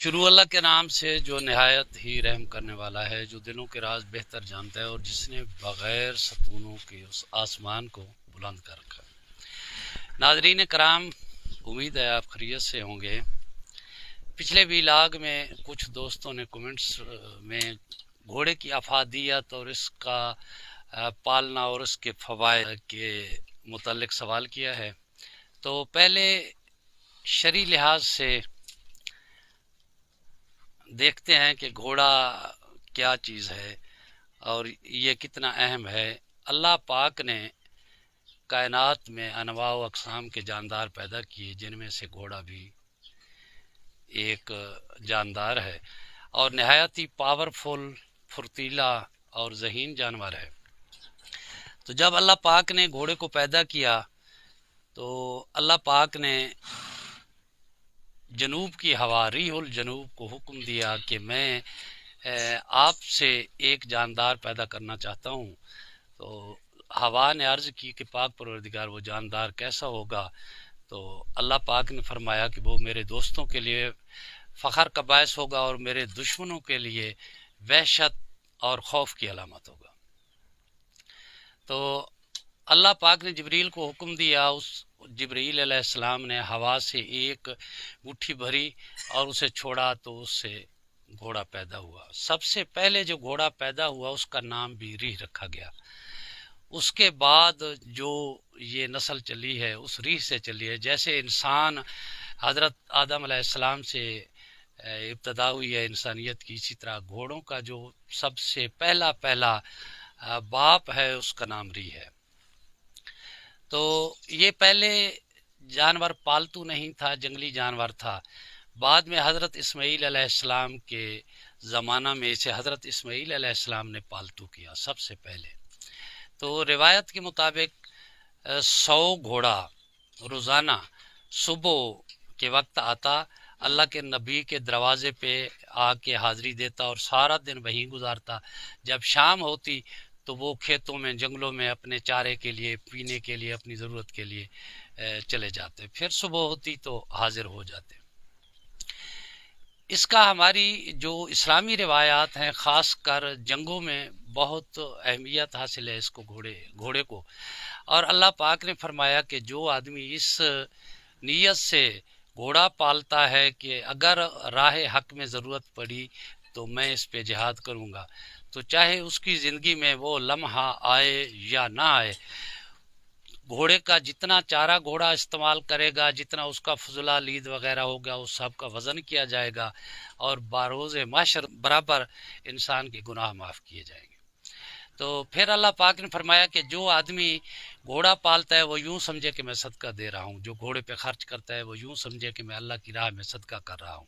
शुरू अल्लाह के नाम से जो नहायत ही रहम करने वाला है, जो दिलों के राज बेहतर जानता है और जिसने बग़ैर सतूनों के उस आसमान को बुलंद कर रखा। नाज़रीन कराम, उम्मीद है आप खैरियत से होंगे। पिछले व्लॉग में कुछ दोस्तों ने कमेंट्स में घोड़े की अफादियत और इसका पालना और उसके फ़वाइद के मुतालिक सवाल किया है। तो पहले शरई लिहाज से देखते हैं कि घोड़ा क्या चीज़ है और ये कितना अहम है। अल्लाह पाक ने कायनात में अनवा व अक़साम के जानदार पैदा किए, जिनमें से घोड़ा भी एक जानदार है और नहायत ही पावरफुल, फुर्तीला और ज़हीन जानवर है। तो जब अल्लाह पाक ने घोड़े को पैदा किया तो अल्लाह पाक ने जनूब की हवा रीहुल जनूब को हुक्म दिया कि मैं आपसे एक जानदार पैदा करना चाहता हूँ। तो हवा ने अर्ज़ की कि पाक परवरदिगार वो जानदार कैसा होगा। तो अल्लाह पाक ने फरमाया कि वो मेरे दोस्तों के लिए फ़ख्र का बायस होगा और मेरे दुश्मनों के लिए वहशत और खौफ की अलामत होगा। तो अल्लाह पाक ने जिब्रील को हुक्म दिया, उस जिब्रील अलैहिस्सलाम ने हवा से एक मुट्ठी भरी और उसे छोड़ा तो उससे घोड़ा पैदा हुआ। सबसे पहले जो घोड़ा पैदा हुआ उसका नाम भी रीह रखा गया। उसके बाद जो ये नस्ल चली है उस रीह से चली है। जैसे इंसान हज़रत आदम अलैहिस्सलाम से इब्तदा हुई है इंसानियत की, इसी तरह घोड़ों का जो सबसे पहला बाप है उसका नाम रीह है। तो ये पहले जानवर पालतू नहीं था, जंगली जानवर था। बाद में हज़रत इस्माईल अलैहिस्सलाम के ज़माना में इसे हज़रत इस्माईल अलैहिस्सलाम ने पालतू किया सबसे पहले। तो रिवायत के मुताबिक 100 घोड़ा रोज़ाना सुबह के वक्त आता, अल्लाह के नबी के दरवाज़े पे आके हाज़िरी देता और सारा दिन वहीं गुजारता। जब शाम होती तो वो खेतों में, जंगलों में अपने चारे के लिए, पीने के लिए, अपनी ज़रूरत के लिए चले जाते। फिर सुबह होती तो हाजिर हो जाते। इसका हमारी जो इस्लामी रिवायात हैं, ख़ास कर जंगों में बहुत अहमियत हासिल है इसको, घोड़े को। और अल्लाह पाक ने फरमाया कि जो आदमी इस नीयत से घोड़ा पालता है कि अगर राह हक में ज़रूरत पड़ी तो मैं इस पे जिहाद करूँगा, तो चाहे उसकी ज़िंदगी में वो लम्हा आए या ना आए, घोड़े का जितना चारा घोड़ा इस्तेमाल करेगा, जितना उसका फजुला लीद वगैरह होगा, उस सब का वज़न किया जाएगा और बारोज़ माशर बराबर इंसान के गुनाह माफ़ किए जाएंगे। तो फिर अल्लाह पाक ने फरमाया कि जो आदमी घोड़ा पालता है वो यूँ समझे कि मैं सदका दे रहा हूँ, जो घोड़े पे खर्च करता है वो यूँ समझे कि मैं अल्लाह की राह में सदका कर रहा हूँ।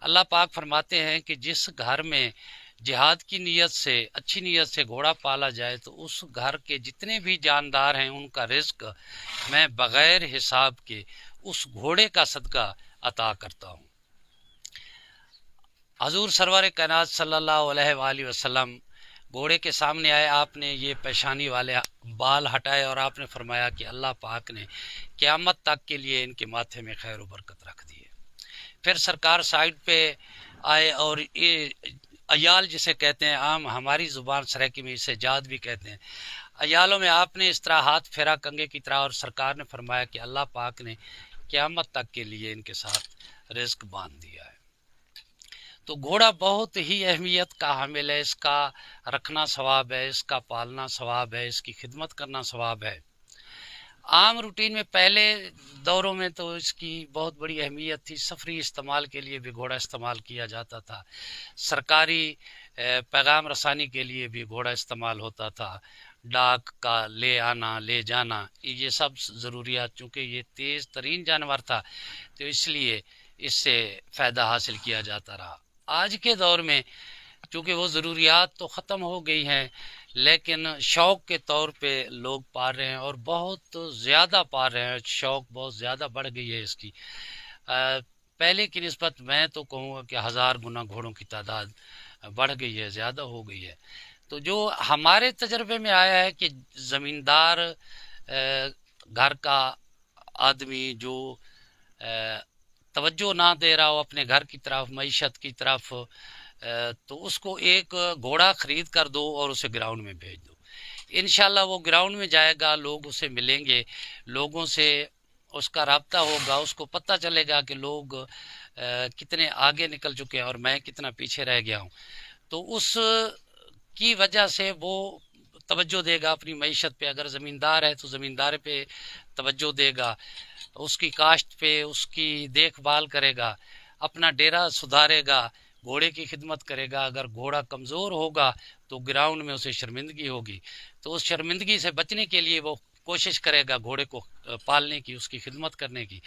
अल्लाह पाक फरमाते हैं कि जिस घर में जिहाद की नीयत से, अच्छी नीयत से घोड़ा पाला जाए तो उस घर के जितने भी जानदार हैं उनका रिज़्क मैं बग़ैर हिसाब के उस घोड़े का सदका अता करता हूँ। हजूर सरवर कायनात सल्लल्लाहु अलैहि वसल्लम घोड़े के सामने आए, आपने ये पेशानी वाले बाल हटाए और आपने फरमाया कि अल्लाह पाक ने क़यामत तक के लिए इनके माथे में खैर व बरकत रख दी है। फिर सरकार साइड पे आए और ये अयाल जिसे कहते हैं, आम हमारी ज़ुबान सराइकी में इसे जाद भी कहते हैं, अयालों में आपने इस तरह हाथ फेरा कंगे की तरह और सरकार ने फरमाया कि अल्लाह पाक ने क़यामत तक के लिए इनके साथ रिज़्क बांध दिया है। तो घोड़ा बहुत ही अहमियत का हामिल है। इसका रखना सवाब है, इसका पालना सवाब है, इसकी खिदमत करना सवाब है। आम रूटीन में पहले दौरों में तो इसकी बहुत बड़ी अहमियत थी। सफरी इस्तेमाल के लिए भी घोड़ा इस्तेमाल किया जाता था, सरकारी पैगाम रसानी के लिए भी घोड़ा इस्तेमाल होता था, डाक का ले आना ले जाना, ये सब ज़रूरियात, चूँकि ये तेज़ तरीन जानवर था तो इसलिए इससे फ़ायदा हासिल किया जाता रहा। आज के दौर में चूँकि वो ज़रूरियात तो ख़त्म हो गई हैं, लेकिन शौक़ के तौर पे लोग पाल रहे हैं और बहुत ज़्यादा पाल रहे हैं। शौक़ बहुत ज़्यादा बढ़ गई है इसकी। पहले की निस्बत मैं तो कहूँगा कि 1000 गुना घोड़ों की तादाद बढ़ गई है, ज़्यादा हो गई है। तो जो हमारे तजर्बे में आया है कि ज़मींदार घर का आदमी जो तवज्जो ना दे रहा हो अपने घर की तरफ, मईशत की तरफ, तो उसको एक घोड़ा खरीद कर दो और उसे ग्राउंड में भेज दो। इंशाल्लाह वो ग्राउंड में जाएगा, लोग उसे मिलेंगे, लोगों से उसका राब्ता होगा, उसको पता चलेगा कि लोग कितने आगे निकल चुके हैं और मैं कितना पीछे रह गया हूँ। तो उस की वजह से वो तवज्जो देगा अपनी मईशत पे। अगर ज़मींदार है तो ज़मींदार पे तवज्जो देगा, उसकी काश्त पे उसकी देखभाल करेगा, अपना डेरा सुधारेगा, घोड़े की खिदमत करेगा। अगर घोड़ा कमज़ोर होगा तो ग्राउंड में उसे शर्मिंदगी होगी, तो उस शर्मिंदगी से बचने के लिए वो कोशिश करेगा घोड़े को पालने की, उसकी खिदमत करने की।